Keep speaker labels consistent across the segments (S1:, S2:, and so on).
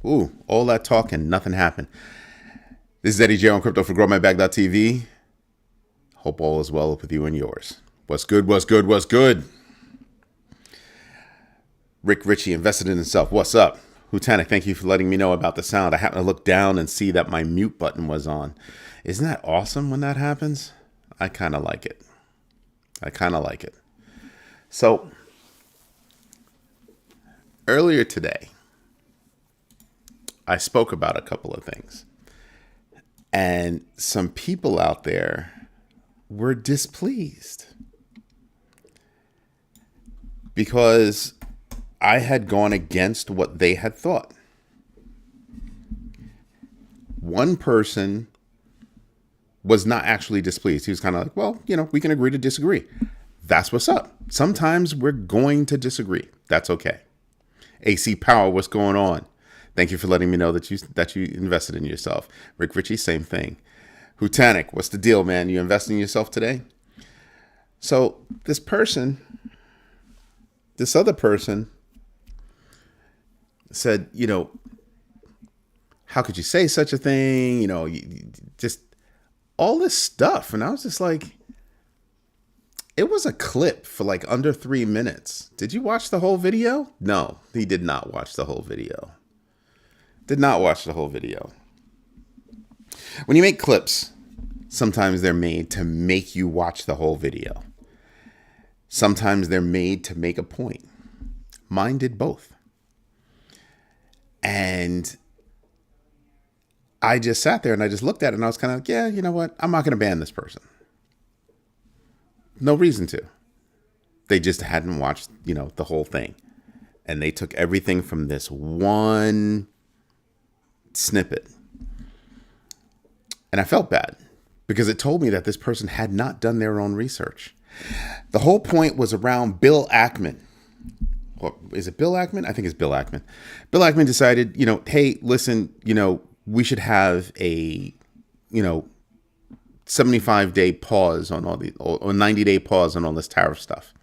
S1: Ooh, all that talk and nothing happened. This is Eddie J on Crypto for GrowMyBag.tv. Hope all is well with you and yours. What's good? What's good? What's good? Rick Ritchie invested in himself. What's up? Hutanic, thank you for letting me know about the sound. I happened to look down and see that my mute button was on. Isn't that awesome when that happens? I kind of like it. So, earlier today, I spoke about a couple of things. And some people out there were displeased because I had gone against what they had thought. One person was not actually displeased. He was kind of like, well, we can agree to disagree. That's what's up. Sometimes we're going to disagree. That's okay. AC Power, what's going on? Thank you for letting me know that you invested in yourself. Rick Ritchie, same thing. Hutanic, what's the deal, man? You investing in yourself today? So this other person said, how could you say such a thing? Just all this stuff. And I was just like, it was a clip for like under 3 minutes. Did you watch the whole video? No, he did not watch the whole video. Did not watch the whole video. When you make clips, sometimes they're made to make you watch the whole video. Sometimes they're made to make a point. Mine did both. And I just sat there and I just looked at it and I was kind of like, yeah, you know what? I'm not going to ban this person. No reason to. They just hadn't watched, the whole thing. And they took everything from this one snippet. And I felt bad because it told me that this person had not done their own research. The whole point was around Bill Ackman. Or is it Bill Ackman? I think it's Bill Ackman. Bill Ackman decided, hey, listen, we should have a, 75-day pause on all the, or 90-day pause on all this tariff stuff.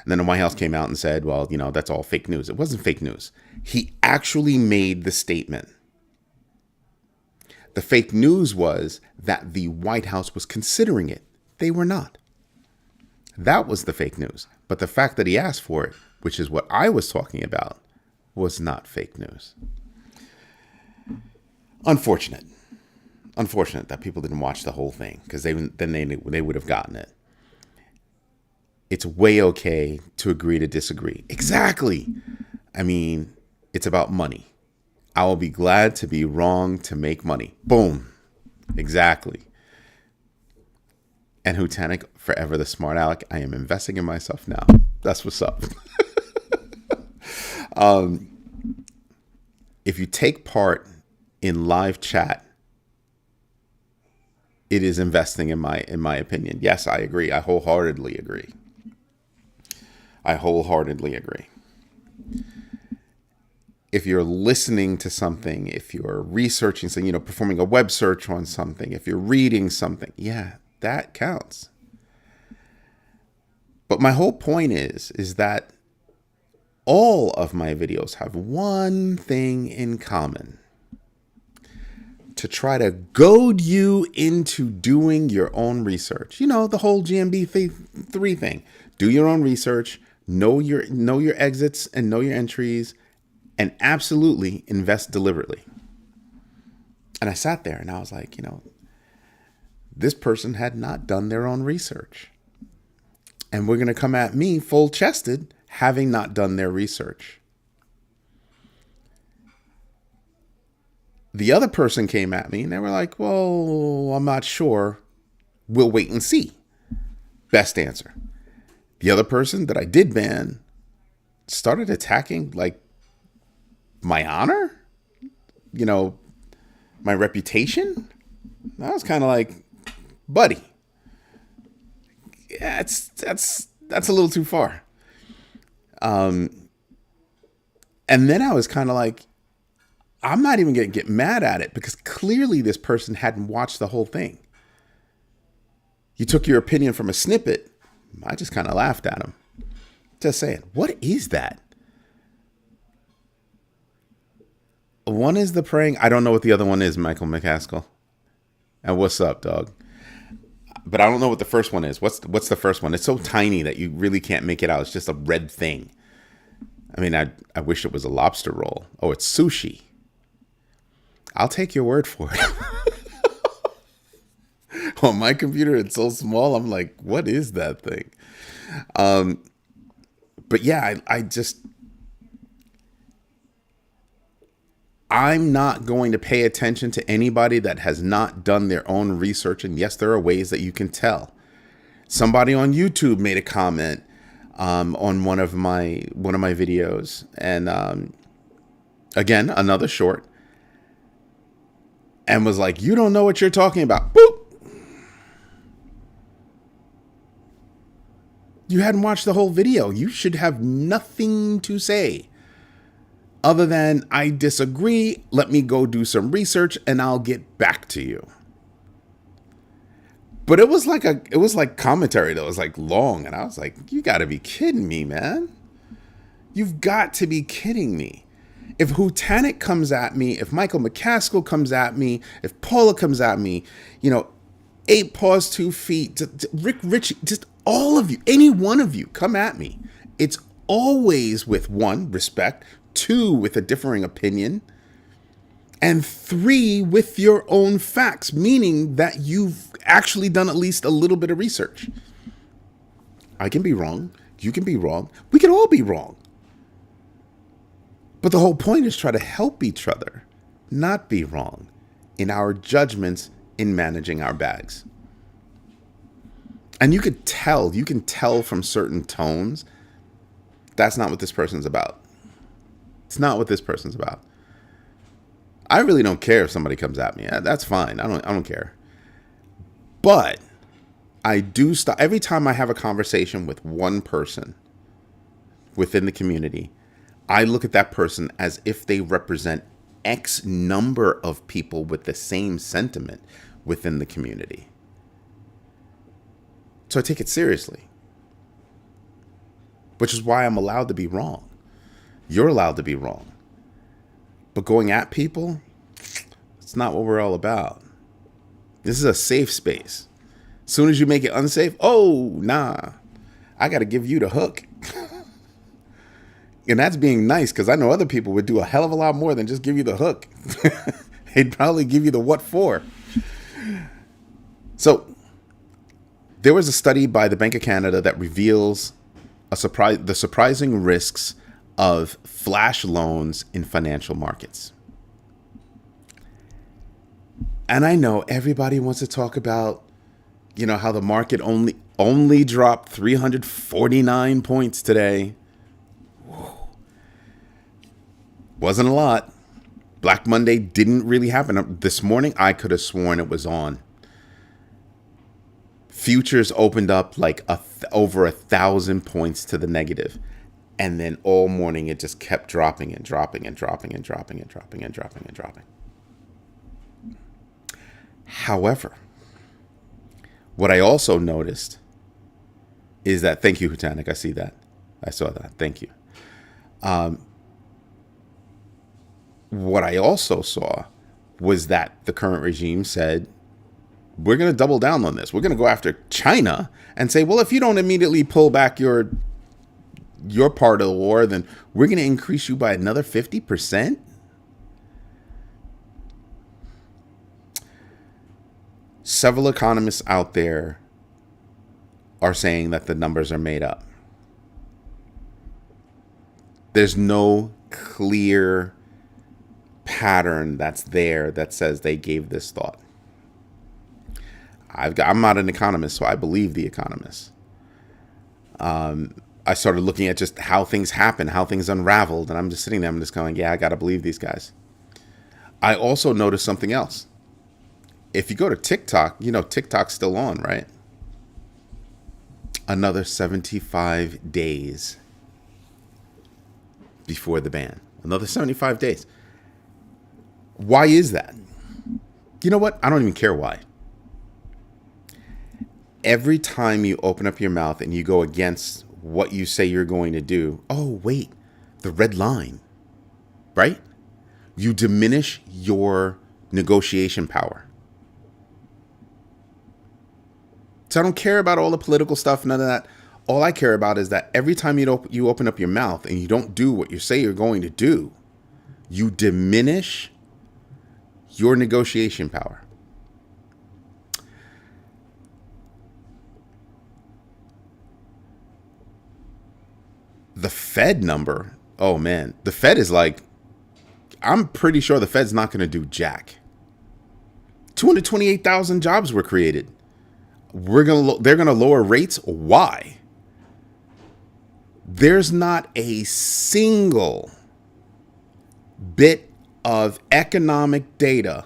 S1: And then the White House came out and said, well, that's all fake news. It wasn't fake news. He actually made the statement. The fake news was that the White House was considering it. They were not. That was the fake news. But the fact that he asked for it, which is what I was talking about, was not fake news. Unfortunate that people didn't watch the whole thing because they would have gotten it. It's way okay to agree to disagree. Exactly. I mean, it's about money. I will be glad to be wrong to make money. Boom. Exactly. And Hutanic, forever the smart aleck. I am investing in myself now. That's what's up. If you take part in live chat, it is investing in my opinion. Yes, I agree. I wholeheartedly agree. If you're listening to something, if you're researching something, performing a web search on something, if you're reading something, yeah, that counts. But my whole point is that all of my videos have one thing in common: to try to goad you into doing your own research. The whole GMB 3 thing. Do your own research, know your exits and know your entries, and absolutely invest deliberately. And I sat there and I was like, this person had not done their own research. And we're going to come at me full-chested, having not done their research. The other person came at me and they were like, well, I'm not sure. We'll wait and see. Best answer. The other person that I did ban started attacking like my honor, my reputation. I was kind of like, buddy, yeah, that's a little too far. And then I was kind of like, I'm not even going to get mad at it because clearly this person hadn't watched the whole thing. You took your opinion from a snippet. I just kind of laughed at him. Just saying, what is that? One is the praying. I don't know what the other one is, Michael McCaskill. And what's up, dog? But I don't know what the first one is. What's the first one? It's so tiny that you really can't make it out. It's just a red thing. I mean, I wish it was a lobster roll. Oh, it's sushi. I'll take your word for it. On my computer, it's so small. I'm like, what is that thing? But yeah, I'm not going to pay attention to anybody that has not done their own research. And yes, there are ways that you can tell. Somebody on YouTube made a comment on one of my videos, and again, another short, and was like, "You don't know what you're talking about." Boop. You hadn't watched the whole video. You should have nothing to say other than, I disagree. Let me go do some research and I'll get back to you. But it was like commentary that was like long, and I was like, you got to be kidding me, man. You've got to be kidding me. If Hutanic comes at me, if Michael McCaskill comes at me, if Paula comes at me, 8 paws, 2 feet, Rick Ritchie, just all of you, any one of you, come at me. It's always with 1, respect, 2, with a differing opinion, and 3, with your own facts, meaning that you've actually done at least a little bit of research. I can be wrong. You can be wrong. We can all be wrong. But the whole point is try to help each other, not be wrong in our judgments in managing our bags. And you can tell from certain tones, that's not what this person's about. It's not what this person's about. I really don't care if somebody comes at me. That's fine. I don't care. But I do stop every time I have a conversation with one person within the community. I look at that person as if they represent X number of people with the same sentiment within the community. So I take it seriously, which is why I'm allowed to be wrong. You're allowed to be wrong. But going at people, it's not what we're all about. This is a safe space. As soon as you make it unsafe, oh, nah, I got to give you the hook. And that's being nice, because I know other people would do a hell of a lot more than just give you the hook. They'd probably give you the what for. So there was a study by the Bank of Canada that reveals the surprising risks of flash loans in financial markets. And I know everybody wants to talk about, how the market only dropped 349 points today. Whoa. Wasn't a lot. Black Monday didn't really happen. This morning, I could have sworn it was on. Futures opened up like over 1,000 points to the negative. And then all morning, it just kept dropping and dropping and dropping and dropping and dropping and dropping and dropping. However, what I also noticed is that, thank you, Hutanic, I see that. I saw that. Thank you. What I also saw was that the current regime said, we're going to double down on this. We're going to go after China and say, well, if you don't immediately pull back your part of the war, then we're going to increase you by another 50%. Several economists out there are saying that the numbers are made up. There's no clear pattern that's there that says they gave this thought. I'm not an economist, so I believe the economists. I started looking at just how things happen, how things unraveled, and I'm just sitting there, I'm just going, yeah, I got to believe these guys. I also noticed something else. If you go to TikTok, TikTok's still on, right? Another 75 days before the ban. Another 75 days. Why is that? You know what? I don't even care why. Every time you open up your mouth and you go against what you say you're going to do, oh, wait, the red line, right? You diminish your negotiation power. So I don't care about all the political stuff, none of that. All I care about is that every time you open up your mouth and you don't do what you say you're going to do, you diminish your negotiation power. The Fed number, oh man, the Fed is like, I'm pretty sure the Fed's not going to do jack. 228,000 jobs were created. They're going to lower rates. Why? There's not a single bit of economic data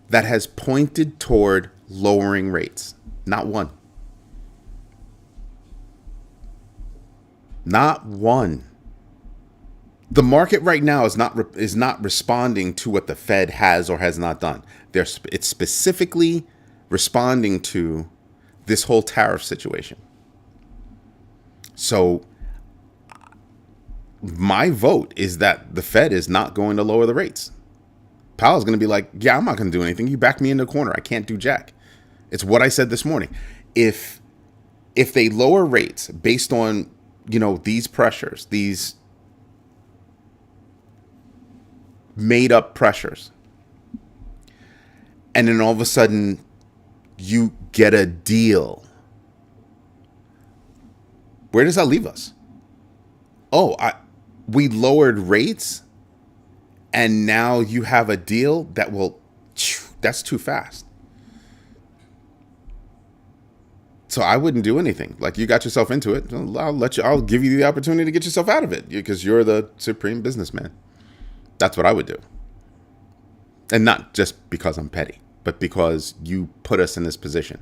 S1: that has pointed toward lowering rates. Not one. Not one. The market right now is not responding to what the Fed has or has not done. It's specifically responding to this whole tariff situation. So my vote is that the Fed is not going to lower the rates. Powell's going to be like, yeah, I'm not going to do anything. You back me in the corner. I can't do jack. It's what I said this morning. If they lower rates based on, these pressures, these made up pressures, and then all of a sudden you get a deal, where does that leave us? We lowered rates and now you have a deal that's too fast. So I wouldn't do anything. Like, you got yourself into it, I'll give you the opportunity to get yourself out of it because you're the supreme businessman. That's what I would do. And not just because I'm petty, but because you put us in this position.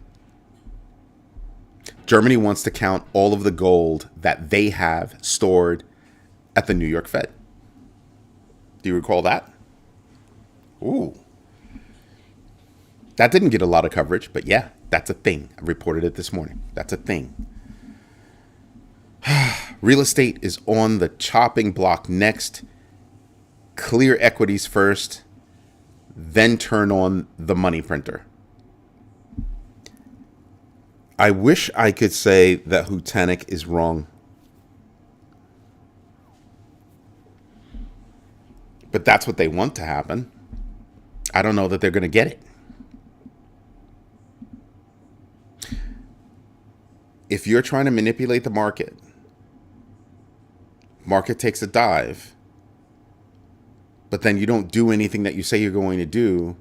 S1: Germany wants to count all of the gold that they have stored at the New York Fed. Do you recall that? Ooh. That didn't get a lot of coverage, but yeah, that's a thing. I reported it this morning. That's a thing. Real estate is on the chopping block next. Clear equities first, then turn on the money printer. I wish I could say that Hutanik is wrong. But that's what they want to happen. I don't know that they're going to get it. If you're trying to manipulate the market takes a dive, but then you don't do anything that you say you're going to do,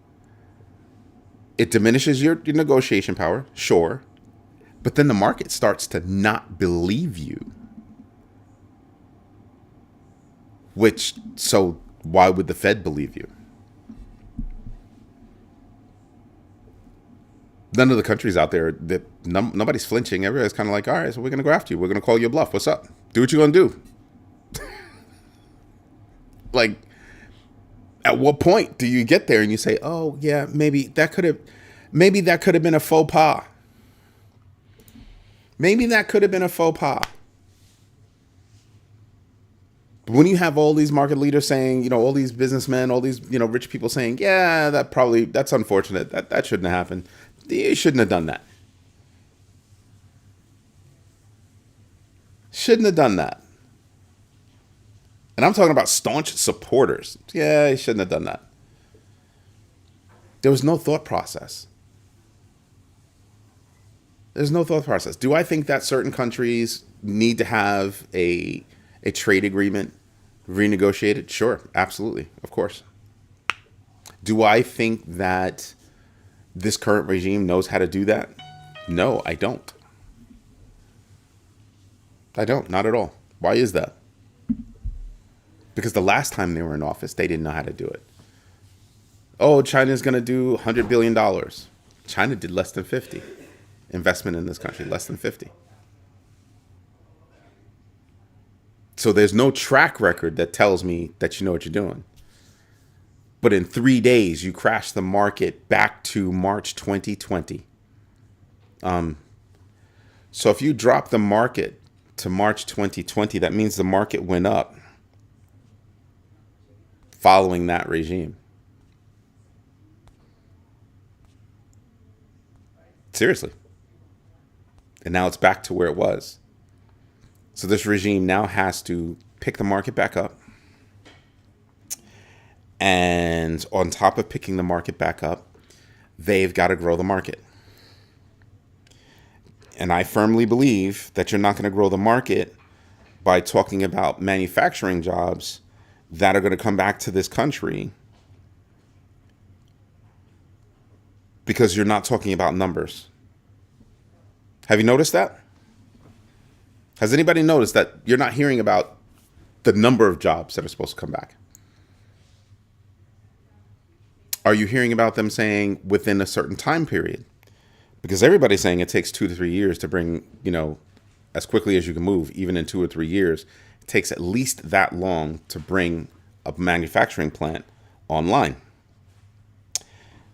S1: it diminishes your negotiation power, sure, but then the market starts to not believe you. So why would the Fed believe you? None of the countries out there, nobody's flinching. Everybody's kind of like, all right, so we're going to go after you. We're going to call you a bluff. What's up? Do what you're going to do. Like, at what point do you get there and you say, oh, yeah, maybe that could have been a faux pas. Maybe that could have been a faux pas. But when you have all these market leaders saying, all these businessmen, all these, rich people saying, yeah, that's unfortunate. That shouldn't have happened. You shouldn't have done that. Shouldn't have done that. And I'm talking about staunch supporters. Yeah, you shouldn't have done that. There was no thought process. There's no thought process. Do I think that certain countries need to have a trade agreement renegotiated? Sure, absolutely, of course. Do I think that this current regime knows how to do that? No, I don't. I don't, not at all. Why is that? Because the last time they were in office, they didn't know how to do it. Oh, China's going to do $100 billion. China did less than 50. Investment in this country, less than 50. So there's no track record that tells me that you know what you're doing. But in 3 days, you crashed the market back to March 2020. So if you drop the market to March 2020, that means the market went up following that regime. Seriously. And now it's back to where it was. So this regime now has to pick the market back up. And on top of picking the market back up, they've got to grow the market. And I firmly believe that you're not going to grow the market by talking about manufacturing jobs that are going to come back to this country, because you're not talking about numbers. Have you noticed that? Has anybody noticed that you're not hearing about the number of jobs that are supposed to come back? Are you hearing about them saying within a certain time period? Because everybody's saying it takes 2 to 3 years to bring, as quickly as you can move, even in 2 or 3 years. It takes at least that long to bring a manufacturing plant online,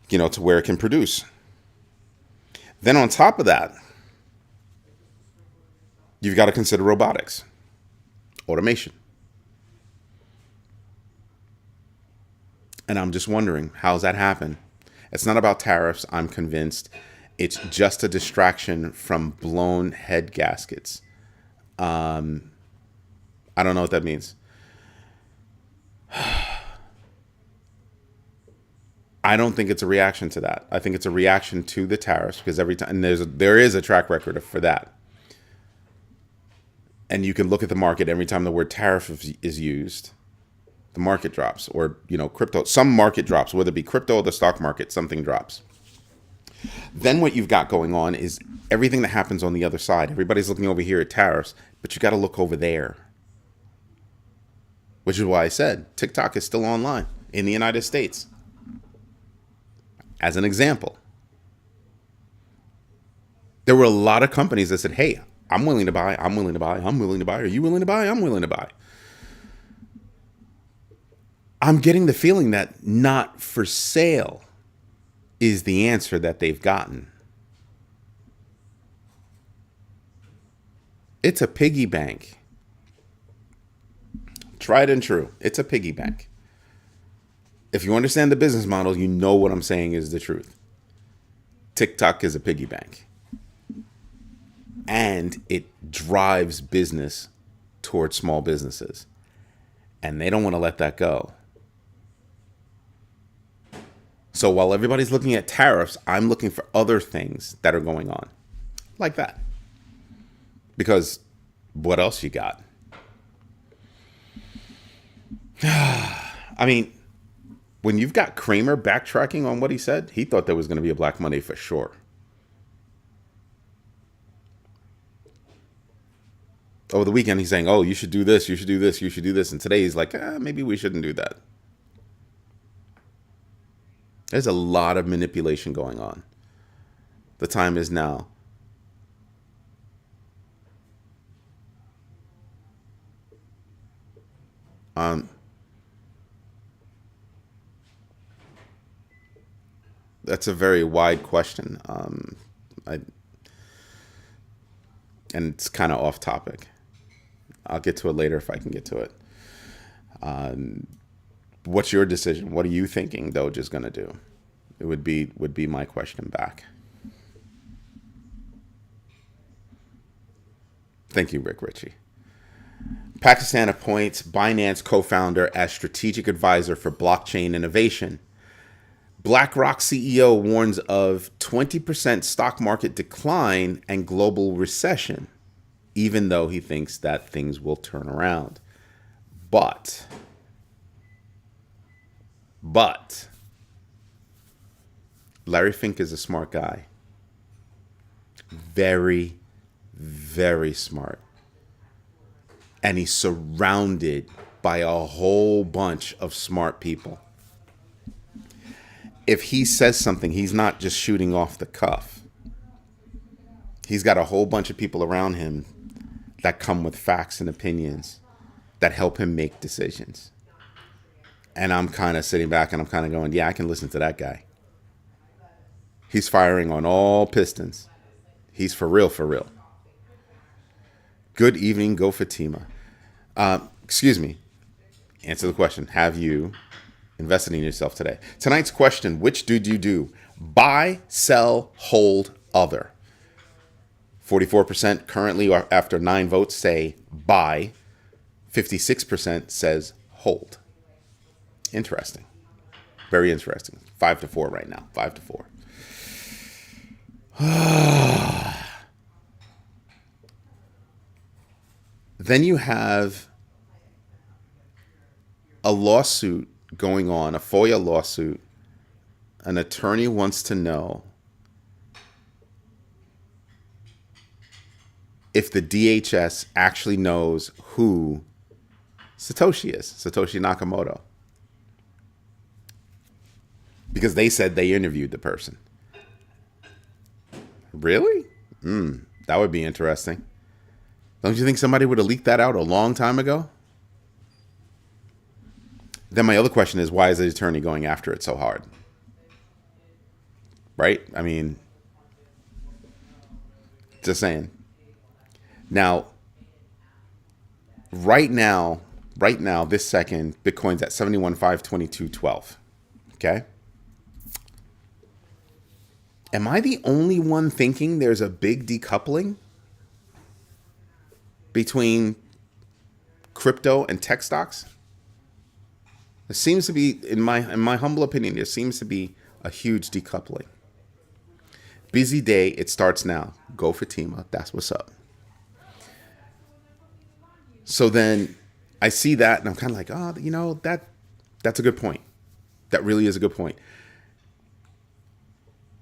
S1: to where it can produce. Then on top of that, you've got to consider robotics, automation. And I'm just wondering, how's that happen? It's not about tariffs, I'm convinced. It's just a distraction from blown head gaskets. I don't know what that means. I don't think it's a reaction to that. I think it's a reaction to the tariffs, because every time, and there is a track record for that. And you can look at the market every time the word tariff is used, the market drops, or crypto. Some market drops, whether it be crypto or the stock market, something drops. Then what you've got going on is everything that happens on the other side. Everybody's looking over here at tariffs, but you got to look over there. Which is why I said TikTok is still online in the United States. As an example, there were a lot of companies that said, hey, I'm willing to buy, I'm willing to buy, I'm willing to buy. Are you willing to buy? I'm willing to buy. I'm getting the feeling that not for sale is the answer that they've gotten. It's a piggy bank. Tried and true. It's a piggy bank. If you understand the business model, you know what I'm saying is the truth. TikTok is a piggy bank. And it drives business towards small businesses. And they don't want to let that go. So while everybody's looking at tariffs, I'm looking for other things that are going on. Like that. Because what else you got? I mean, when you've got Kramer backtracking on what he said, he thought there was going to be a Black Monday for sure. Over the weekend, he's saying, oh, you should do this, you should do this, you should do this. And today he's like, maybe we shouldn't do that. There's a lot of manipulation going on. The time is now. That's a very wide question. And it's kind of off topic. I'll get to it later if I can get to it. What's your decision? What are you thinking Doge is going to do? It would be my question back. Thank you, Rick Ritchie. Pakistan appoints Binance co-founder as strategic advisor for blockchain innovation. BlackRock CEO warns of 20% stock market decline and global recession, even though he thinks that things will turn around. But Larry Fink is a smart guy. Very, very smart. And he's surrounded by a whole bunch of smart people. If he says something, he's not just shooting off the cuff. He's got a whole bunch of people around him that come with facts and opinions that help him make decisions. And I'm kind of sitting back and I'm kind of going, yeah, I can listen to that guy. He's firing on all pistons. He's for real, for real. Good evening, Go Fatima. Excuse me. Answer the question. Have you invested in yourself today? Tonight's question, which did you do? Buy, sell, hold, other. 44% currently, after 9 votes, say buy. 56% says hold. Interesting. Very interesting. 5-4 right now. 5-4. Then you have a lawsuit going on, a FOIA lawsuit. An attorney wants to know if the DHS actually knows who Satoshi is, Satoshi Nakamoto. Because they said they interviewed the person. Really? That would be interesting. Don't you think somebody would have leaked that out a long time ago? Then my other question is, why is the attorney going after it so hard? Right? I mean, just saying. Now, right now, this second, Bitcoin's at 71,522.12. Okay? Am I the only one thinking there's a big decoupling between crypto and tech stocks? There seems to be, in my humble opinion, there seems to be a huge decoupling. Busy day, it starts now. Go Fatima, that's what's up. So then I see that and I'm kind of like, oh, you know, that's a good point. That really is a good point.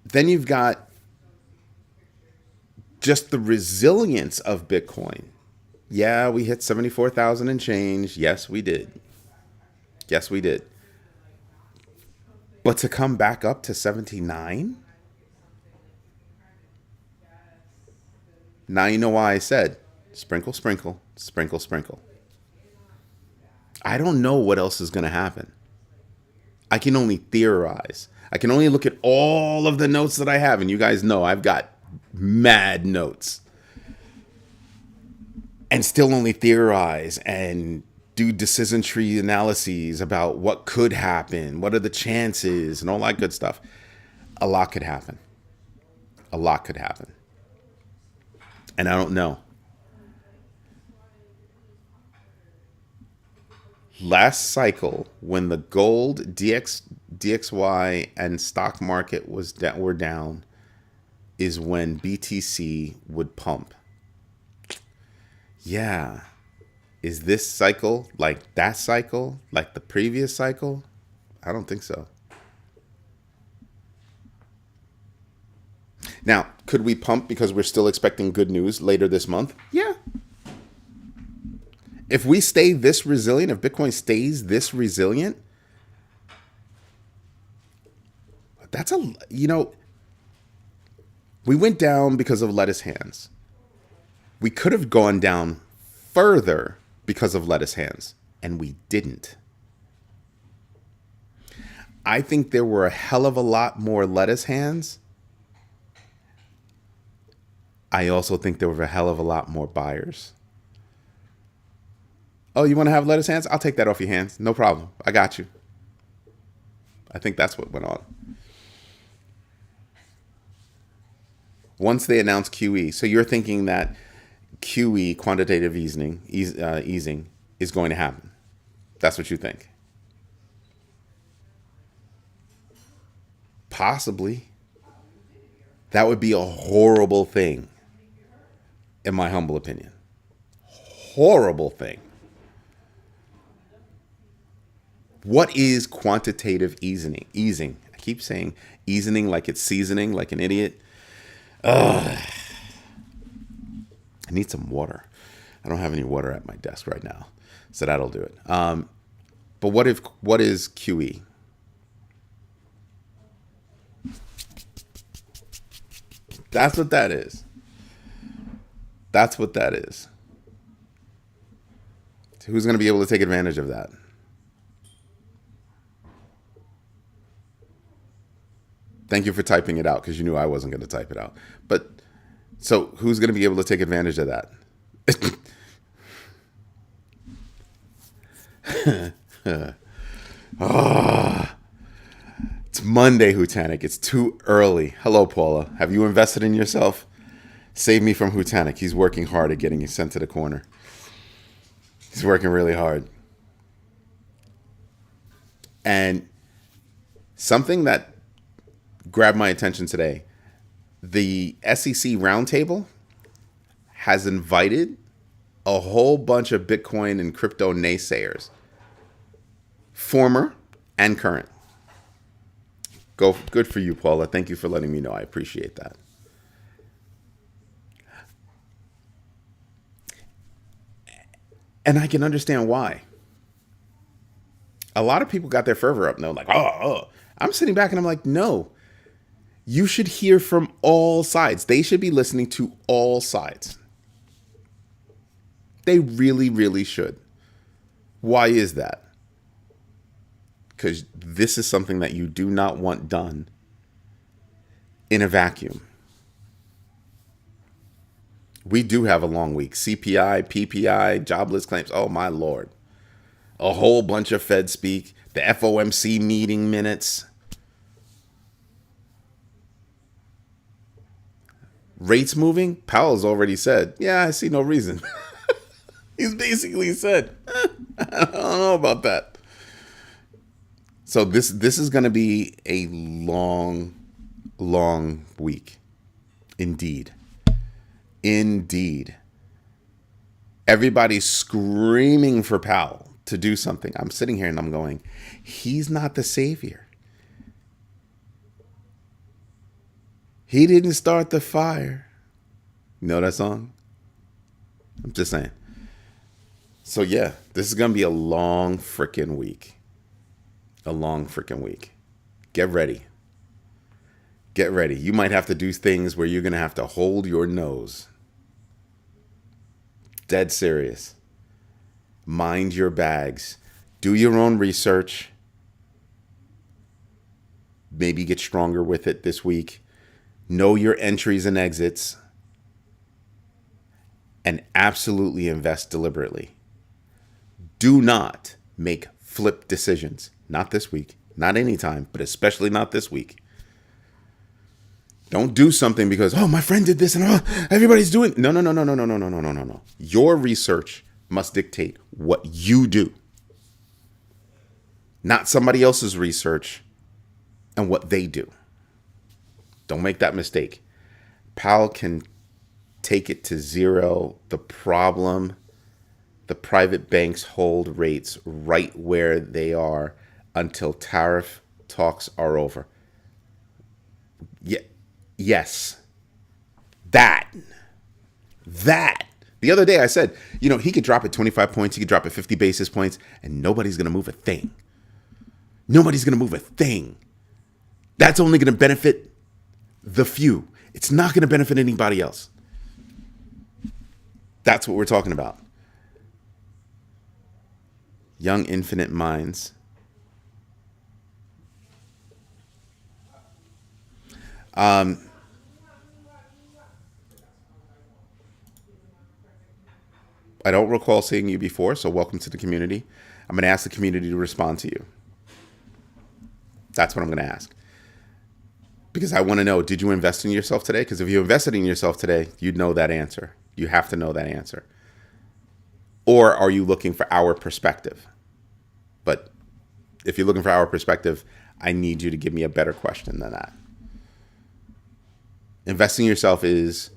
S1: Then you've got just the resilience of Bitcoin. Yeah, we hit 74,000 and change. Yes, we did. Yes, we did. But to come back up to 79? Now you know why I said sprinkle, sprinkle, sprinkle, sprinkle. I don't know what else is going to happen. I can only theorize. I can only look at all of the notes that I have. And you guys know I've got mad notes. And still only theorize and do decision tree analyses about what could happen. What are the chances and all that good stuff. A lot could happen. A lot could happen. And I don't know. Last cycle, when the gold, DXY, and stock market were down, is when BTC would pump. Yeah. Is this cycle like that cycle? Like the previous cycle? I don't think so. Now, could we pump because we're still expecting good news later this month? Yeah. If we stay this resilient, if Bitcoin stays this resilient, that's we went down because of lettuce hands. We could have gone down further because of lettuce hands, and we didn't. I think there were a hell of a lot more lettuce hands. I also think there were a hell of a lot more buyers. Oh, you want to have lettuce hands? I'll take that off your hands. No problem. I got you. I think that's what went on. Once they announced QE, so you're thinking that QE, quantitative easing, is going to happen. That's what you think. Possibly. That would be a horrible thing, in my humble opinion. Horrible thing. What is quantitative easing? I keep saying easing like it's seasoning, like an idiot. Ugh. I need some water. I don't have any water at my desk right now, so that'll do it. But what is QE? That's what that is. That's what that is. Who's going to be able to take advantage of that? Thank you for typing it out, because you knew I wasn't going to type it out. But so who's going to be able to take advantage of that? It's Monday, Hutanic. It's too early. Hello, Paula. Have you invested in yourself? Save me from Hutanic. He's working hard at getting you sent to the corner. He's working really hard. And something that grabbed my attention today, the SEC roundtable has invited a whole bunch of Bitcoin and crypto naysayers, former and current. Good for you, Paula. Thank you for letting me know. I appreciate that. And I can understand why. A lot of people got their fervor up and they're like, oh. I'm sitting back and I'm like, no. You should hear from all sides. They should be listening to all sides. They really, really should. Why is that? Because this is something that you do not want done in a vacuum. We do have a long week. CPI, PPI, jobless claims. Oh, my Lord. A whole bunch of Fed speak. The FOMC meeting minutes. Rates moving? Powell's already said, yeah, I see no reason. He's basically said, I don't know about that. So this is going to be a long, long week. Indeed. Indeed. Everybody's screaming for Powell to do something. I'm sitting here and I'm going, he's not the savior. He didn't start the fire. You know that song? I'm just saying. So yeah, this is going to be a long freaking week. A long freaking week. Get ready. Get ready. You might have to do things where you're going to have to hold your nose. Dead serious. Mind your bags. Do your own research. Maybe get stronger with it this week. Know your entries and exits. And absolutely invest deliberately. Do not make flip decisions. Not this week. Not anytime, but especially not this week. Don't do something because, oh, my friend did this and everybody's doing. No. Your research must dictate what you do. Not somebody else's research and what they do. Don't make that mistake. Powell can take it to zero. The problem, the private banks hold rates right where they are until tariff talks are over. Yes. That. The other day I said, he could drop it 25 points, he could drop it 50 basis points, and nobody's going to move a thing. Nobody's going to move a thing. That's only going to benefit the few. It's not going to benefit anybody else. That's what we're talking about. Young infinite minds. I don't recall seeing you before, so welcome to the community. I'm going to ask the community to respond to you. That's what I'm going to ask. Because I want to know, did you invest in yourself today? Because if you invested in yourself today, you'd know that answer. You have to know that answer. Or are you looking for our perspective? But if you're looking for our perspective, I need you to give me a better question than that. Investing in yourself is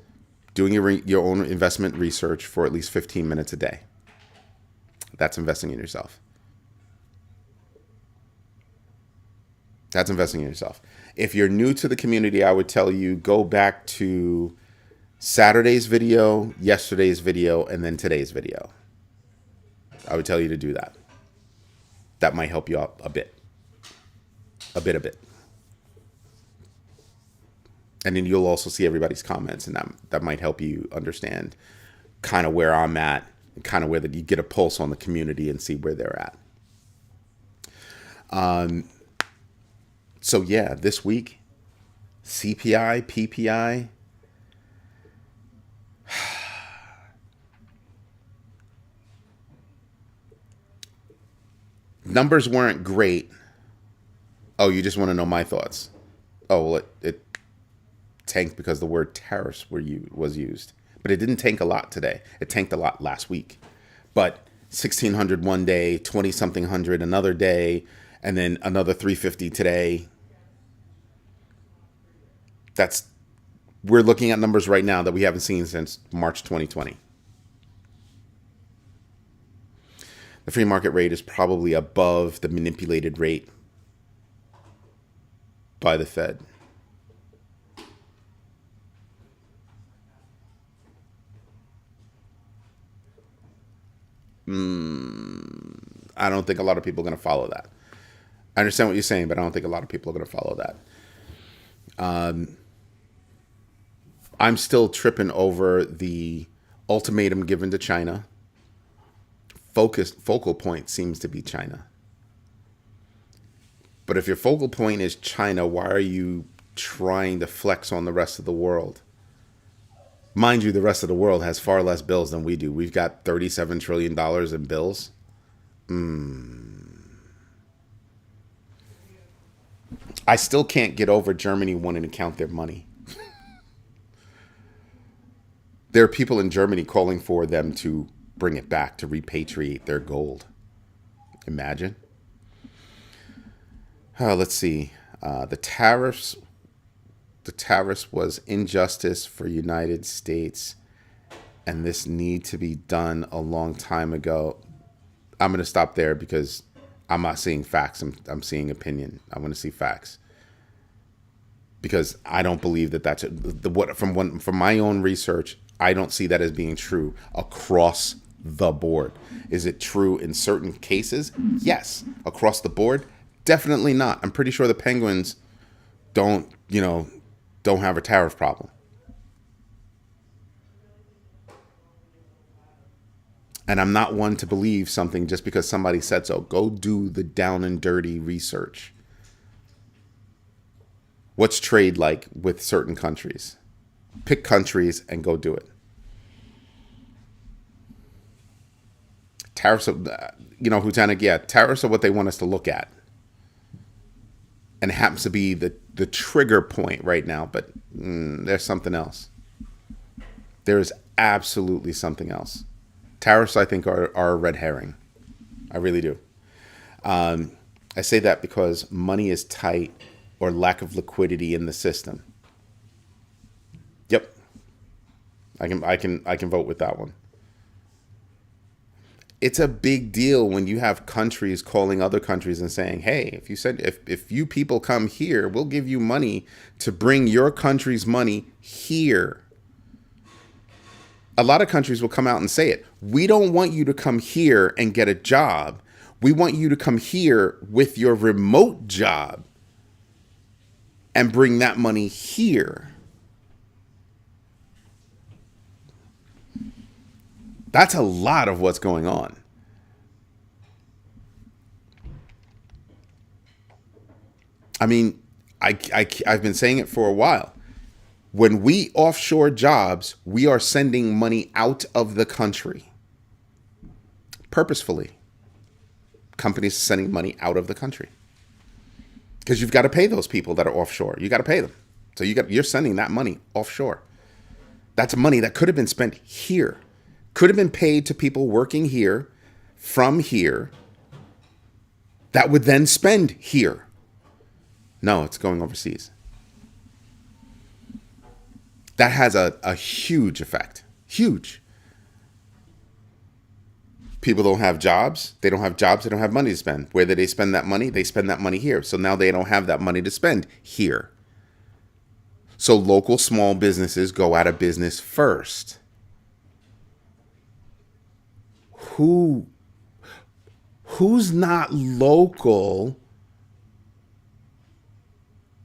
S1: doing your own investment research for at least 15 minutes a day. That's investing in yourself. That's investing in yourself. If you're new to the community, I would tell you go back to Saturday's video, yesterday's video, and then today's video. I would tell you to do that. That might help you out a bit. A bit. And then you'll also see everybody's comments, and that might help you understand kind of where I'm at, and kind of where you get a pulse on the community and see where they're at. So yeah, this week, CPI, PPI. numbers weren't great. Oh, you just want to know my thoughts. Oh, well, it tanked because the word tariffs was used. But it didn't tank a lot today. It tanked a lot last week. But 1,600 one day, 20-something hundred another day, and then another 350 today. We're looking at numbers right now that we haven't seen since March 2020. The free market rate is probably above the manipulated rate by the Fed. I don't think a lot of people are going to follow that. I understand what you're saying, but I don't think a lot of people are going to follow that. I'm still tripping over the ultimatum given to China. Focal point seems to be China. But if your focal point is China, why are you trying to flex on the rest of the world? Mind you, the rest of the world has far less bills than we do. We've got $37 trillion in bills. I still can't get over Germany wanting to count their money. There are people in Germany calling for them to bring it back, to repatriate their gold. Imagine. Let's see. The tariffs was injustice for United States, and this need to be done a long time ago. I'm going to stop there because I'm not seeing facts. I'm seeing opinion. I want to see facts because I don't believe that that's from my own research. I don't see that as being true across the board. Is it true in certain cases? Yes. Across the board? Definitely not. I'm pretty sure the Penguins don't have a tariff problem. And I'm not one to believe something just because somebody said so. Go do the down and dirty research. What's trade like with certain countries? Pick countries and go do it. Tariffs, Hutanic, yeah, tariffs are what they want us to look at. And it happens to be the trigger point right now, but there's something else. There is absolutely something else. Tariffs, I think, are a red herring. I really do. I say that because money is tight or lack of liquidity in the system. Yep. I can vote with that one. It's a big deal when you have countries calling other countries and saying, hey, if you people come here, we'll give you money to bring your country's money here. A lot of countries will come out and say it. We don't want you to come here and get a job. We want you to come here with your remote job and bring that money here. That's a lot of what's going on. I mean, I've been saying it for a while. When we offshore jobs, we are sending money out of the country. Purposefully. Companies sending money out of the country. Because you've got to pay those people that are offshore. You got to pay them. So you're sending that money offshore. That's money that could have been spent here. Could have been paid to people working here, from here, that would then spend here. No, it's going overseas. That has a huge effect. Huge. People don't have jobs. They don't have jobs. They don't have money to spend. Where do they spend that money? They spend that money here. So now they don't have that money to spend here. So local small businesses go out of business first. Who's not local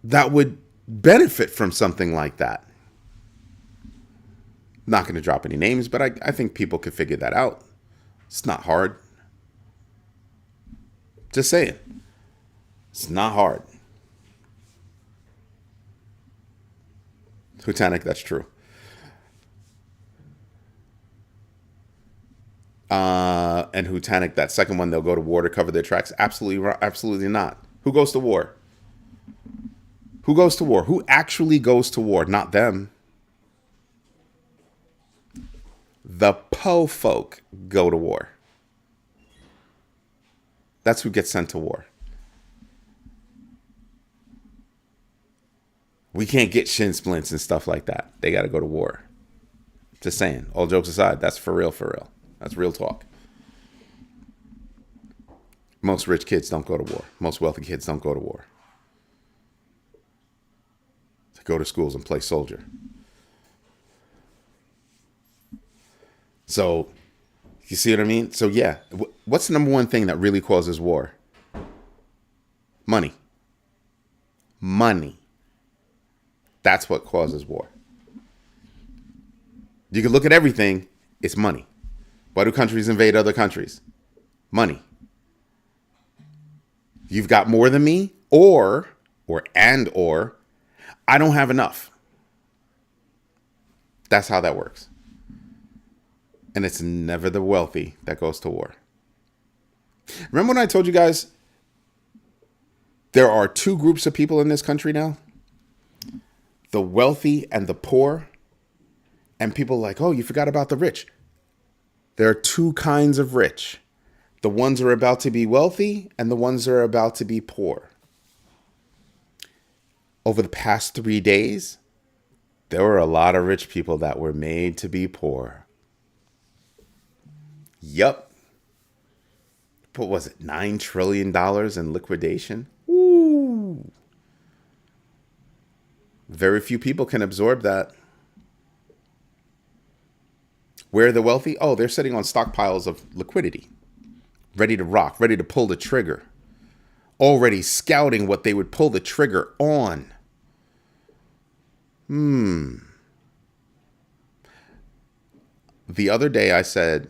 S1: that would benefit from something like that? Not going to drop any names, but I think people could figure that out. It's not hard. Just saying. It's not hard. Hutanic, that's true. And Hutanic, that second one, they'll go to war to cover their tracks. Absolutely not. Who goes to war? Who goes to war? Who actually goes to war? Not them. The Po folk go to war. That's who gets sent to war. We can't get shin splints and stuff like that. They got to go to war. Just saying. All jokes aside, that's for real, for real. That's real talk. Most rich kids don't go to war. Most wealthy kids don't go to war. They go to schools and play soldier. So, you see what I mean? So, yeah. What's the number one thing that really causes war? Money. Money. That's what causes war. You can look at everything. It's money. Why do countries invade other countries? Money. You've got more than me, or I don't have enough. That's how that works. And it's never the wealthy that goes to war. Remember when I told you guys there are two groups of people in this country now? The wealthy and the poor. And people are like, oh, you forgot about the rich. There are two kinds of rich. The ones who are about to be wealthy and the ones who are about to be poor. Over the past 3 days, there were a lot of rich people that were made to be poor. Yup. What was it? $9 trillion in liquidation? Ooh. Very few people can absorb that. Where are the wealthy? Oh, they're sitting on stockpiles of liquidity. Ready to rock, ready to pull the trigger. Already scouting what they would pull the trigger on. The other day I said,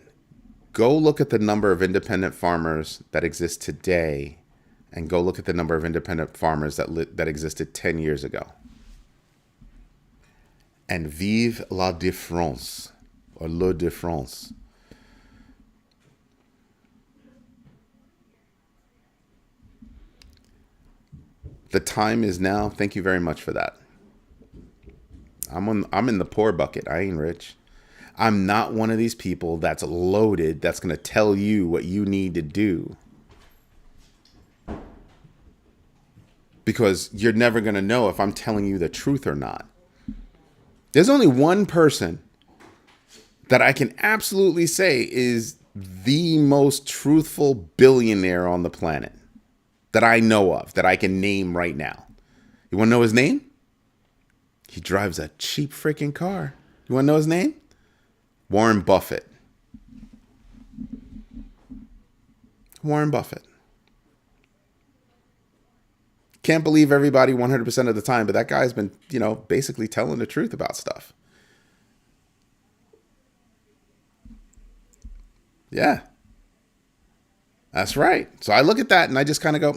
S1: go look at the number of independent farmers that exist today and go look at the number of independent farmers that existed 10 years ago. And vive la différence, or le différence. The time is now. Thank you very much for that. I'm in the poor bucket. I ain't rich. I'm not one of these people that's loaded, that's going to tell you what you need to do. Because you're never going to know if I'm telling you the truth or not. There's only one person that I can absolutely say is the most truthful billionaire on the planet that I know of, that I can name right now. You want to know his name? He drives a cheap freaking car. You want to know his name? Warren Buffett. Warren Buffett. Can't believe everybody 100% of the time, but that guy's been, basically telling the truth about stuff. Yeah. That's right. So I look at that and I just kind of go,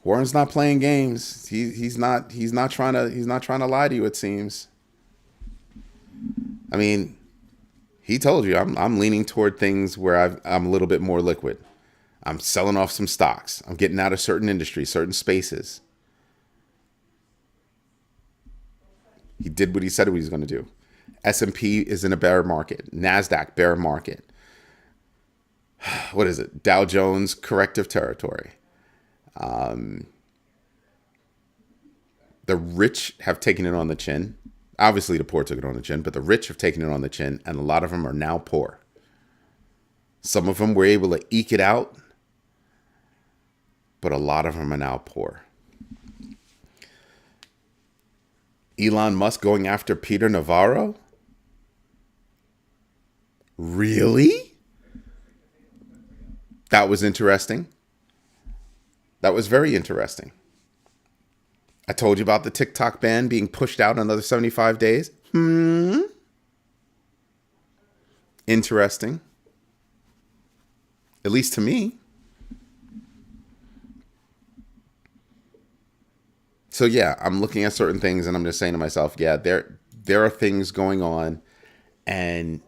S1: Warren's not playing games. He's not trying to lie to you, it seems. I mean, he told you I'm leaning toward things where I'm a little bit more liquid. I'm selling off some stocks. I'm getting out of certain industries, certain spaces. He did what he said he was going to do. S&P is in a bear market. NASDAQ, bear market. What is it? Dow Jones, corrective territory. The rich have taken it on the chin. Obviously, the poor took it on the chin, but the rich have taken it on the chin, and a lot of them are now poor. Some of them were able to eke it out, but a lot of them are now poor. Elon Musk going after Peter Navarro? Really? That was interesting. That was very interesting. I told you about the TikTok ban being pushed out another 75 days. Interesting. At least to me. So yeah, I'm looking at certain things and I'm just saying to myself, yeah, there are things going on, and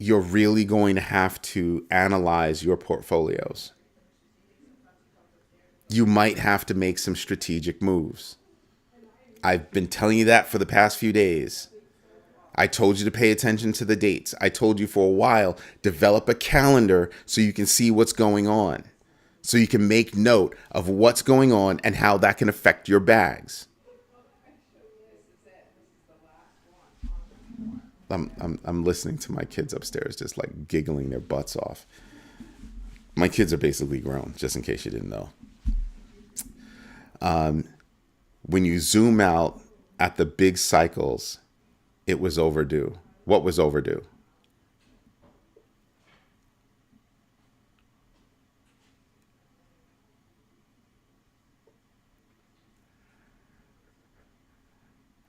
S1: you're really going to have to analyze your portfolios. You might have to make some strategic moves. I've been telling you that for the past few days. I told you to pay attention to the dates. I told you for a while, develop a calendar so you can see what's going on. So you can make note of what's going on and how that can affect your bags. I'm listening to my kids upstairs just like giggling their butts off. My kids are basically grown, just in case you didn't know. When you zoom out at the big cycles, it was overdue. What was overdue?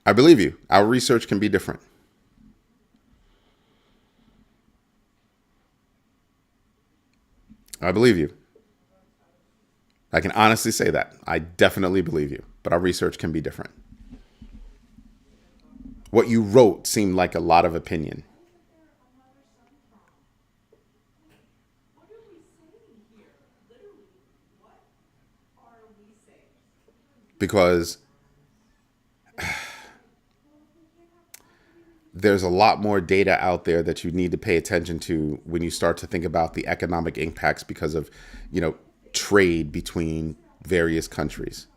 S1: I believe you. Our research can be different. I believe you. I can honestly say that. I definitely believe you. But our research can be different. What you wrote seemed like a lot of opinion. Because there's a lot more data out there that you need to pay attention to when you start to think about the economic impacts because of, trade between various countries.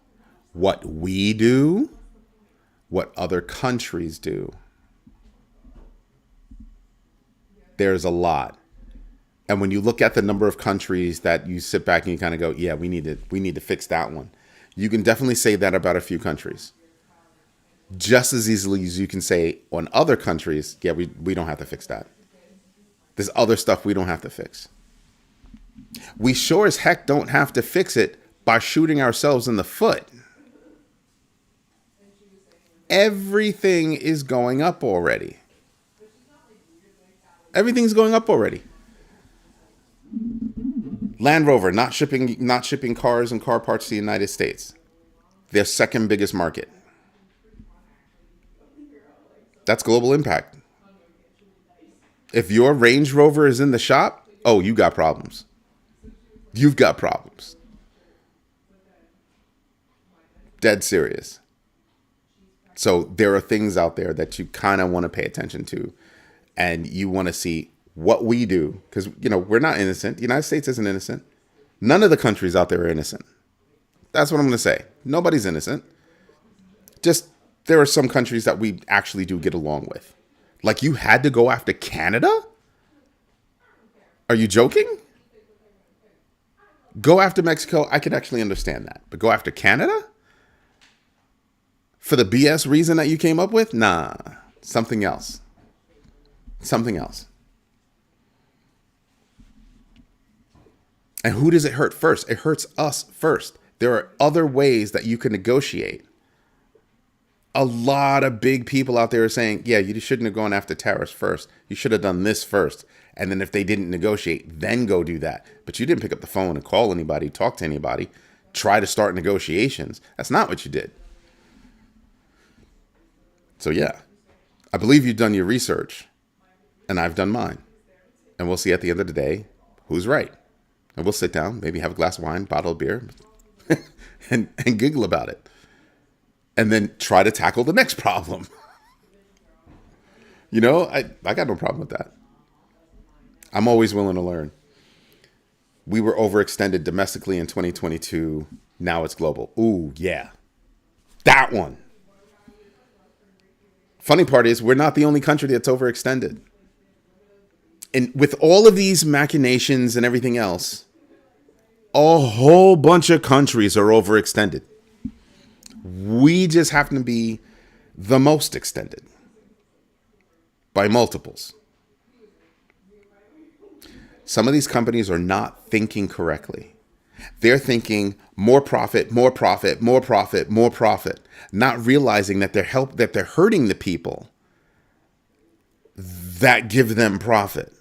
S1: What we do, what other countries do. There's a lot. And when you look at the number of countries that you sit back and you kind of go, yeah, we need to fix that one. You can definitely say that about a few countries. Just as easily as you can say on other countries, yeah, we don't have to fix that. There's other stuff we don't have to fix. We sure as heck don't have to fix it by shooting ourselves in the foot. Everything is going up already. Everything's going up already. Land Rover not shipping cars and car parts to the United States. Their second biggest market. That's global impact. If your Range Rover is in the shop, oh, you got problems. You've got problems. Dead serious. So there are things out there that you kind of want to pay attention to, and you want to see what we do, because we're not innocent. The United States isn't innocent. None of the countries out there are innocent. That's what I'm going to say. Nobody's innocent. Just there are some countries that we actually do get along with. Like, you had to go after Canada? Are you joking? Go after Mexico, I could actually understand that. But go after Canada? For the BS reason that you came up with? Nah, something else. Something else. And who does it hurt first? It hurts us first. There are other ways that you can negotiate. A lot of big people out there are saying, yeah, you shouldn't have gone after tariffs first. You should have done this first. And then if they didn't negotiate, then go do that. But you didn't pick up the phone and call anybody, talk to anybody, try to start negotiations. That's not what you did. So yeah, I believe you've done your research and I've done mine. And we'll see at the end of the day who's right. And we'll sit down, maybe have a glass of wine, bottle of beer, and giggle about it. And then try to tackle the next problem. I got no problem with that. I'm always willing to learn. We were overextended domestically in 2022. Now it's global. Ooh, yeah. That one. Funny part is we're not the only country that's overextended. And with all of these machinations and everything else, a whole bunch of countries are overextended. We just happen to be the most extended by multiples. Some of these companies are not thinking correctly. They're thinking more profit, more profit, more profit, more profit, not realizing that they're hurting the people that give them profit.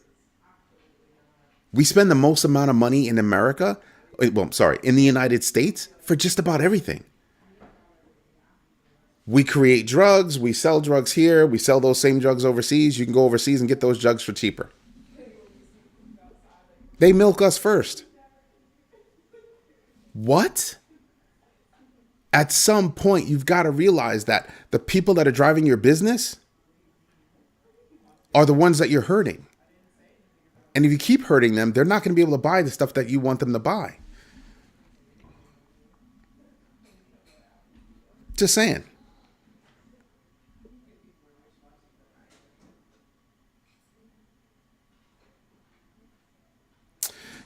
S1: We spend the most amount of money in America, in the United States for just about everything. We create drugs, we sell drugs here, we sell those same drugs overseas. You can go overseas and get those drugs for cheaper. They milk us first. What? At some point, you've got to realize that the people that are driving your business are the ones that you're hurting. And if you keep hurting them, they're not going to be able to buy the stuff that you want them to buy. Just saying.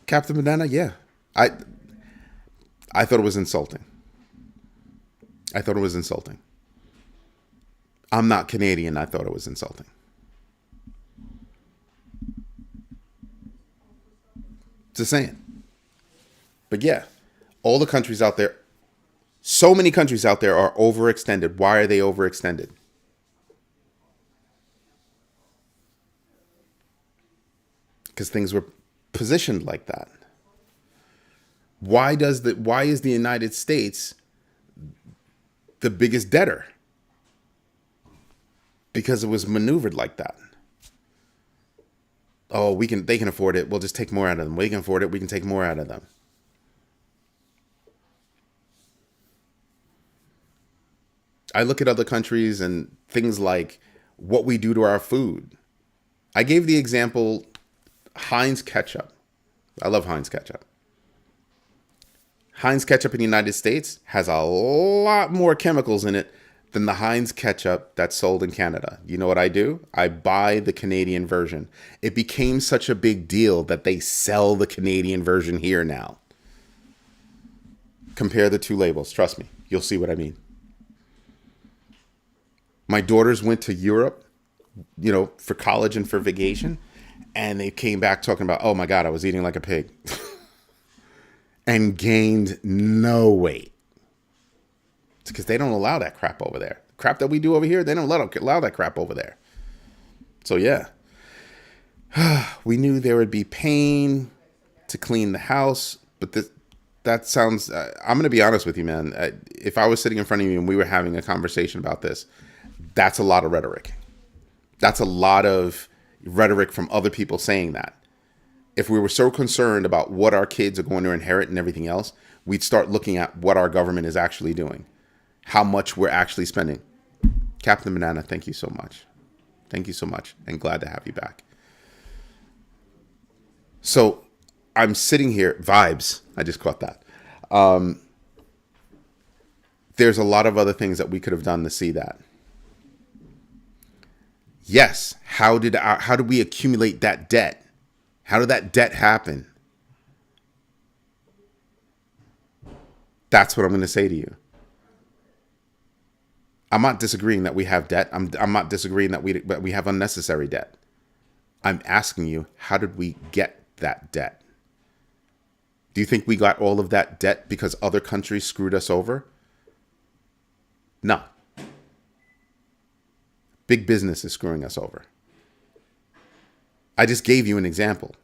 S1: Captain Banana, yeah. I thought it was insulting. I thought it was insulting. I'm not Canadian. I thought it was insulting. Just saying. But yeah, all the countries out there, so many countries out there are overextended. Why are they overextended? Because things were positioned like that. Why is the United States the biggest debtor? Because it was maneuvered like that. Oh, they can afford it. We'll just take more out of them. We can afford it. We can take more out of them. I look at other countries and things like what we do to our food. I gave the example Heinz ketchup. I love Heinz ketchup. Heinz ketchup in the United States has a lot more chemicals in it than the Heinz ketchup that's sold in Canada. You know what I do? I buy the Canadian version. It became such a big deal that they sell the Canadian version here now. Compare the two labels. Trust me, you'll see what I mean. My daughters went to Europe, for college and for vacation, and they came back talking about, oh my God, I was eating like a pig. And gained no weight. It's because they don't allow that crap over there. Crap that we do over here, they don't allow that crap over there. So yeah, we knew there would be pain to clean the house, but that sounds, I'm going to be honest with you, man. If I was sitting in front of you and we were having a conversation about this, that's a lot of rhetoric. That's a lot of rhetoric from other people saying that. If we were so concerned about what our kids are going to inherit and everything else, we'd start looking at what our government is actually doing, how much we're actually spending. Captain Banana, thank you so much. Thank you so much, and glad to have you back. So I'm sitting here, vibes. I just caught that. There's a lot of other things that we could have done to see that. Yes, how did we accumulate that debt? How did that debt happen? That's what I'm going to say to you. I'm not disagreeing that we have debt. I'm not disagreeing that we have unnecessary debt. I'm asking you, how did we get that debt? Do you think we got all of that debt because other countries screwed us over? No. Big business is screwing us over. I just gave you an example.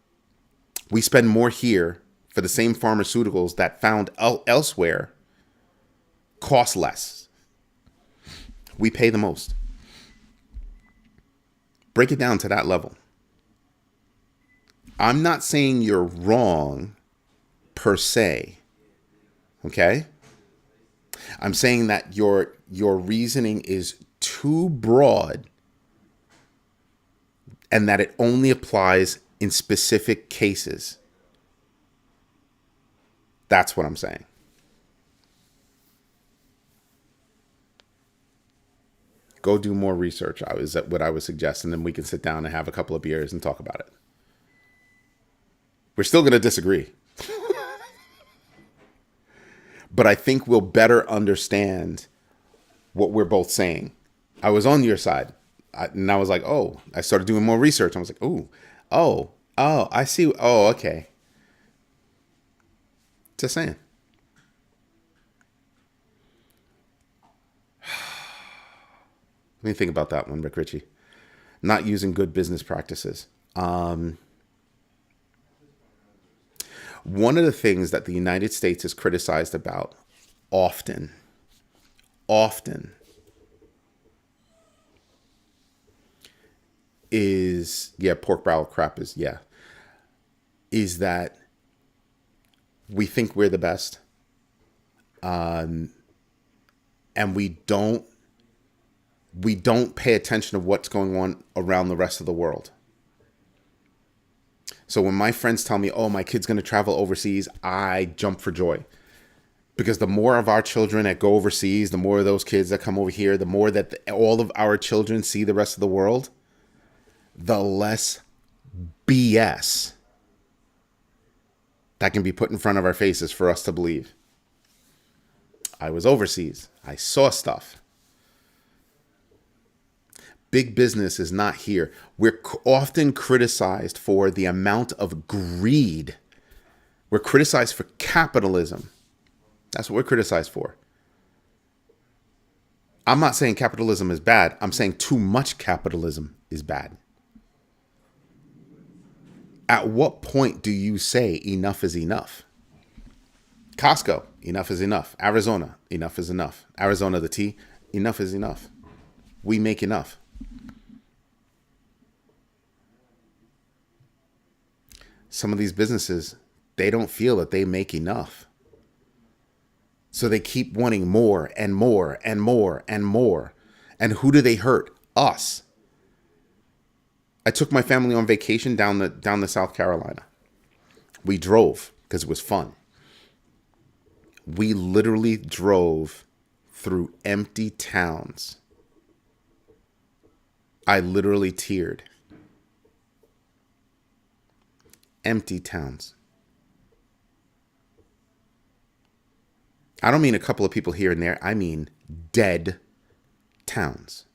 S1: We spend more here for the same pharmaceuticals that found elsewhere cost less. We pay the most. Break it down to that level. I'm not saying you're wrong per se. Okay? I'm saying that your reasoning is too broad and that it only applies in specific cases. That's what I'm saying. Go do more research. What I would suggest, and then we can sit down and have a couple of beers and talk about it. We're still going to disagree. But I think we'll better understand what we're both saying. I was on your side. And I was like, oh, I started doing more research. I was like, oh, I see. Oh, okay. Just saying. Let me think about that one, Rick Ritchie. Not using good business practices. One of the things that the United States is criticized about often, is, pork barrel crap is, is that we think we're the best, and we don't pay attention to what's going on around the rest of the world. So when my friends tell me, oh, my kid's going to travel overseas, I jump for joy. Because the more of our children that go overseas, the more of those kids that come over here, the more that all of our children see the rest of the world, the less BS that can be put in front of our faces for us to believe. I was overseas. I saw stuff. Big business is not here. We're often criticized for the amount of greed. We're criticized for capitalism. That's what we're criticized for. I'm not saying capitalism is bad. I'm saying too much capitalism is bad. At what point do you say enough is enough? Costco, enough is enough. Arizona, enough is enough. Arizona, the tea, enough is enough. We make enough. Some of these businesses, they don't feel that they make enough. So they keep wanting more and more and more and more. And who do they hurt? Us. I took my family on vacation down to South Carolina. We drove because it was fun. We literally drove through empty towns. I literally teared. Empty towns. I don't mean a couple of people here and there. I mean dead towns.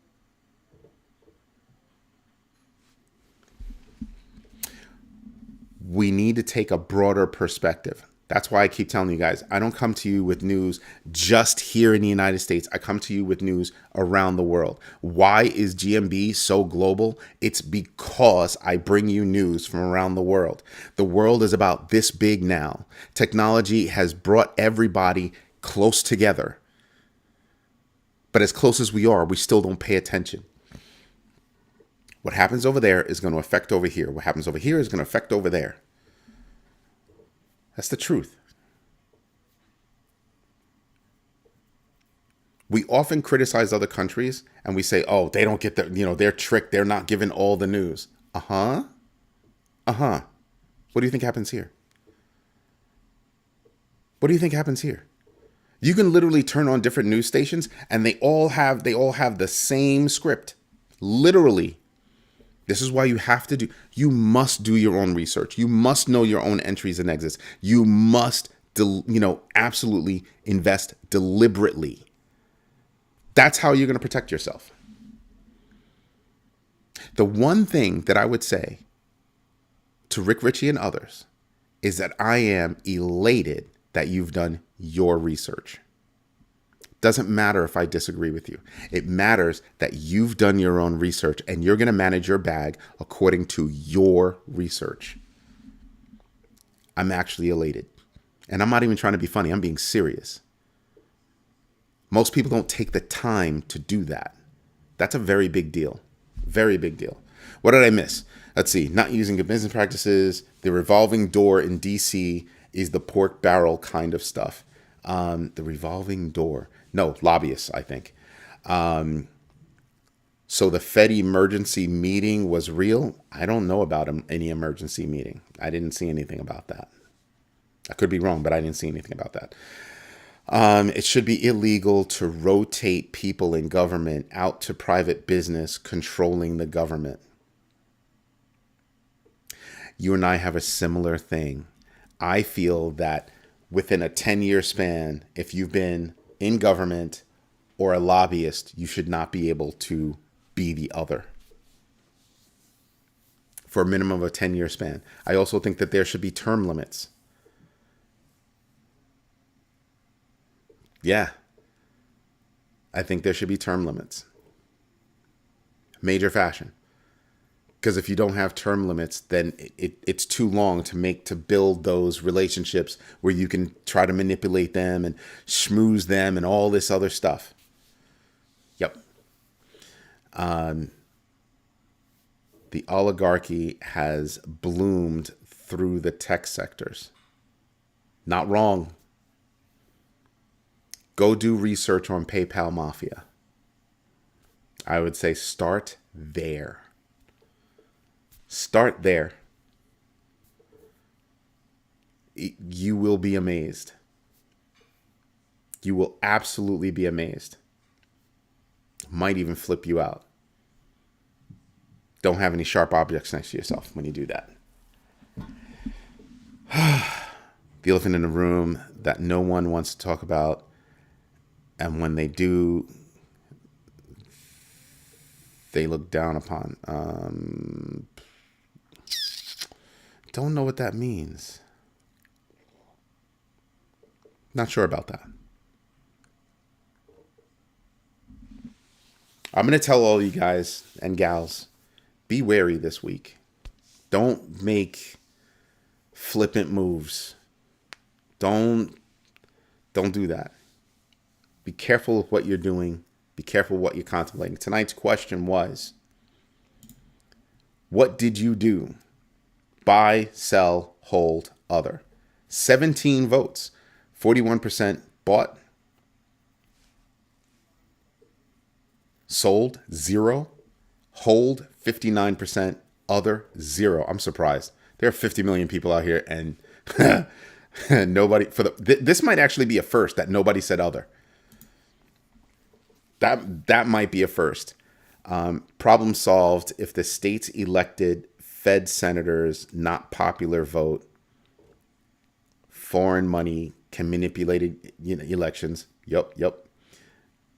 S1: We need to take a broader perspective. That's why I keep telling you guys, I don't come to you with news just here in the United States. I come to you with news around the world. Why is GMB so global? It's because I bring you news from around the world. The world is about this big now. Technology has brought everybody close together. But as close as we are, we still don't pay attention. What happens over there is going to affect over here. What happens over here is going to affect over there. That's the truth. We often criticize other countries and we say, oh, they don't get they're tricked. They're not given all the news. What do you think happens here? What do you think happens here? You can literally turn on different news stations and they all have the same script. Literally. This is why you must do your own research. You must know your own entries and exits. You must, absolutely invest deliberately. That's how you're going to protect yourself. The one thing that I would say to Rick Ritchie and others is that I am elated that you've done your research. Doesn't matter if I disagree with you. It matters that you've done your own research and you're going to manage your bag according to your research. I'm actually elated. And I'm not even trying to be funny. I'm being serious. Most people don't take the time to do that. That's a very big deal. Very big deal. What did I miss? Let's see. Not using good business practices. The revolving door in DC is the pork barrel kind of stuff. The revolving door. No, lobbyists, I think. So the Fed emergency meeting was real. I don't know about any emergency meeting. I didn't see anything about that. I could be wrong, but I didn't see anything about that. It should be illegal to rotate people in government out to private business controlling the government. You and I have a similar thing. I feel that within a 10-year span, if you've been in government or a lobbyist, you should not be able to be the other for a minimum of a 10-year span. I also think that there should be term limits. Yeah. I think there should be term limits. Major fashion. Because if you don't have term limits, then it's too long to build those relationships where you can try to manipulate them and schmooze them and all this other stuff. Yep. The oligarchy has bloomed through the tech sectors. Not wrong. Go do research on PayPal Mafia. I would say start there. Start there. You will be amazed. You will absolutely be amazed. Might even flip you out. Don't have any sharp objects next to yourself when you do that. The elephant in the room that no one wants to talk about. And when they do, they look down upon. Don't know what that means. Not sure about that. I'm going to tell all you guys and gals, be wary this week. Don't make flippant moves. Don't do that. Be careful with what you're doing. Be careful what you're contemplating. Tonight's question was, what did you do? Buy, sell, hold, other. 17 votes. 41% bought. Sold, 0. Hold, 59%. Other, 0. I'm surprised. There are 50 million people out here, and nobody this might actually be a first that nobody said other. That might be a first. Problem solved if the states elected Fed senators, not popular vote. Foreign money can manipulate elections. Yep.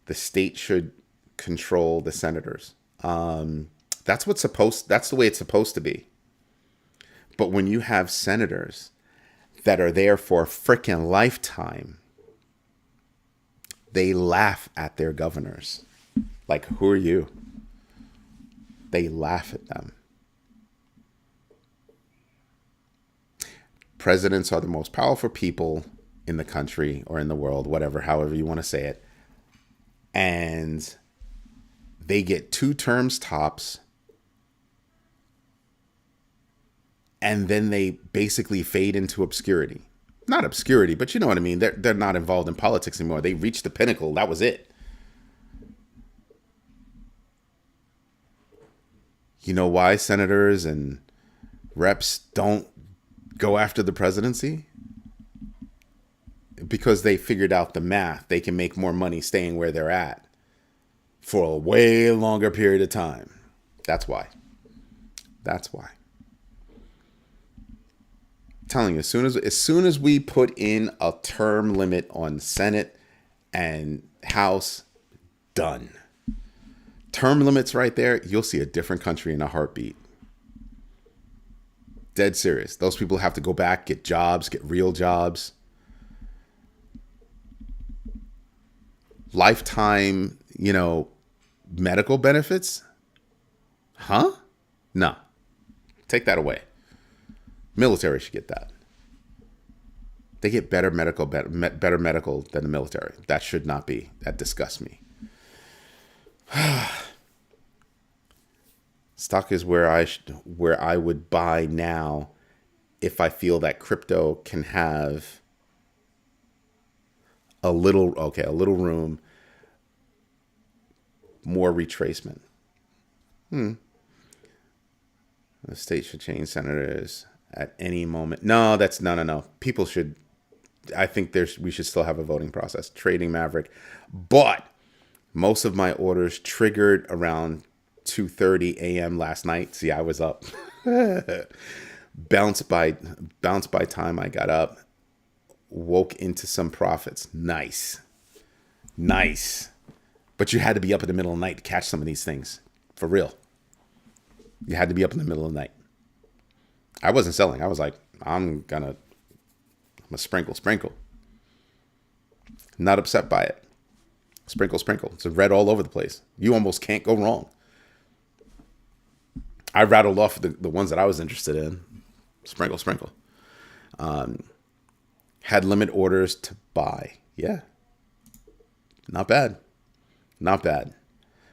S1: The state should control the senators. That's the way it's supposed to be. But when you have senators that are there for a freaking lifetime, they laugh at their governors. Like, who are you? They laugh at them. Presidents are the most powerful people in the country or in the world, whatever, however you want to say it. And they get 2 terms tops. And then they basically fade into obscurity. Not obscurity, but you know what I mean. They're not involved in politics anymore. They reached the pinnacle. That was it. You know why senators and reps don't go after the presidency? Because they figured out the math. They can make more money staying where they're at for a way longer period of time. That's why. Telling you, as soon as we put in a term limit on Senate and House, done. Term limits right there, you'll see a different country in a heartbeat. Dead serious. Those people have to go back, get jobs, get real jobs. Lifetime, medical benefits? Huh? No. Take that away. Military should get that. They get better medical than the military. That should not be. That disgusts me. Stock is where I would buy now if I feel that crypto can have a little room, more retracement. The state should change senators at any moment. No. People should. I think we should still have a voting process. Trading Maverick, but most of my orders triggered around 2:30 a.m. last night. See, I was up. Bounced by time I got up. Woke into some profits. Nice. But you had to be up in the middle of the night to catch some of these things. For real. You had to be up in the middle of the night. I wasn't selling. I was like, I'm gonna sprinkle. Not upset by it. Sprinkle. It's red all over the place. You almost can't go wrong. I rattled off the ones that I was interested in. Sprinkle. Had limit orders to buy. Yeah. Not bad.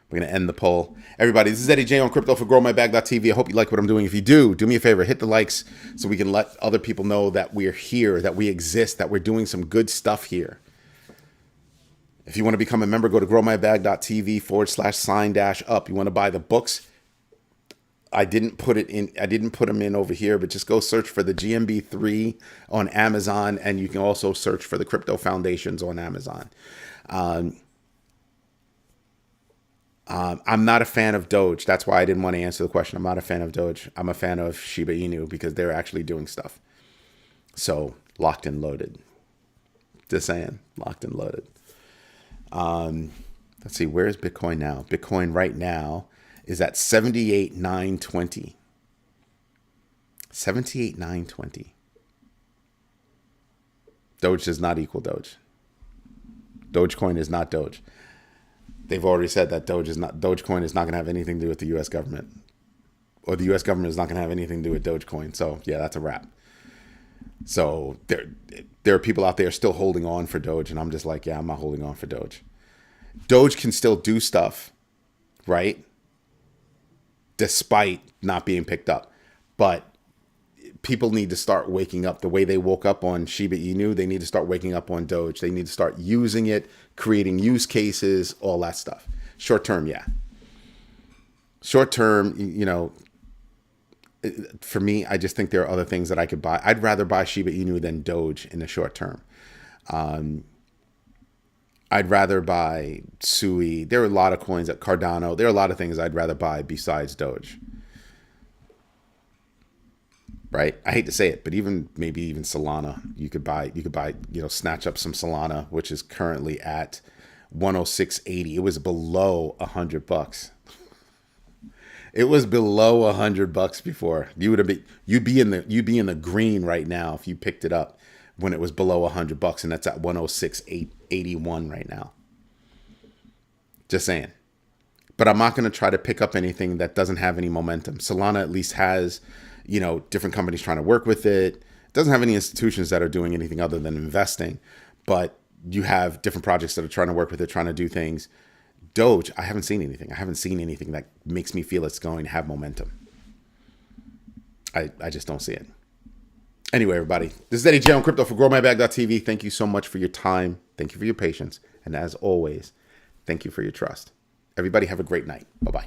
S1: We're going to end the poll. Everybody, this is Eddie J on crypto for growmybag.tv. I hope you like what I'm doing. If you do me a favor, hit the likes so we can let other people know that we're here, that we exist, that we're doing some good stuff here. If you want to become a member, go to growmybag.tv/sign-up. You want to buy the books? I didn't put them in over here, but just go search for the GMB 3 on Amazon, and you can also search for the Crypto Foundations on Amazon. I'm not a fan of Doge. That's why I didn't want to answer the question. I'm not a fan of Doge. I'm a fan of Shiba Inu because they're actually doing stuff. So locked and loaded. Just saying, locked and loaded. Let's see, where is Bitcoin now? Bitcoin right now is at 78,920. 78,920. Doge does not equal Doge. Dogecoin is not Doge. They've already said that Dogecoin is not going to have anything to do with the U.S. government, or the U.S. government is not going to have anything to do with Dogecoin. So yeah, that's a wrap. So there are people out there still holding on for Doge, and I'm just like, yeah, I'm not holding on for Doge. Doge can still do stuff, right? Despite not being picked up, but people need to start waking up. The way they woke up on Shiba Inu, they need to start waking up on Doge. They need to start using it, creating use cases, all that stuff. Short term, yeah. Short term, for me, I just think there are other things that I could buy. I'd rather buy Shiba Inu than Doge in the short term. I'd rather buy Sui. There are a lot of coins at Cardano. There are a lot of things I'd rather buy besides Doge. Right? I hate to say it, but maybe even Solana, you could buy, snatch up some Solana, which is currently at 106.80. It was below $100. It was below $100 before. You'd be in the green right now if you picked it up when it was below $100, and that's at 106.81 right now. Just saying. But I'm not going to try to pick up anything that doesn't have any momentum. Solana at least has, different companies trying to work with it. It doesn't have any institutions that are doing anything other than investing, but you have different projects that are trying to work with it, trying to do things. Doge, I haven't seen anything. I haven't seen anything that makes me feel it's going to have momentum. I just don't see it. Anyway, everybody, this is Eddie J on crypto for growmybag.tv. Thank you so much for your time. Thank you for your patience. And as always, thank you for your trust. Everybody have a great night. Bye-bye.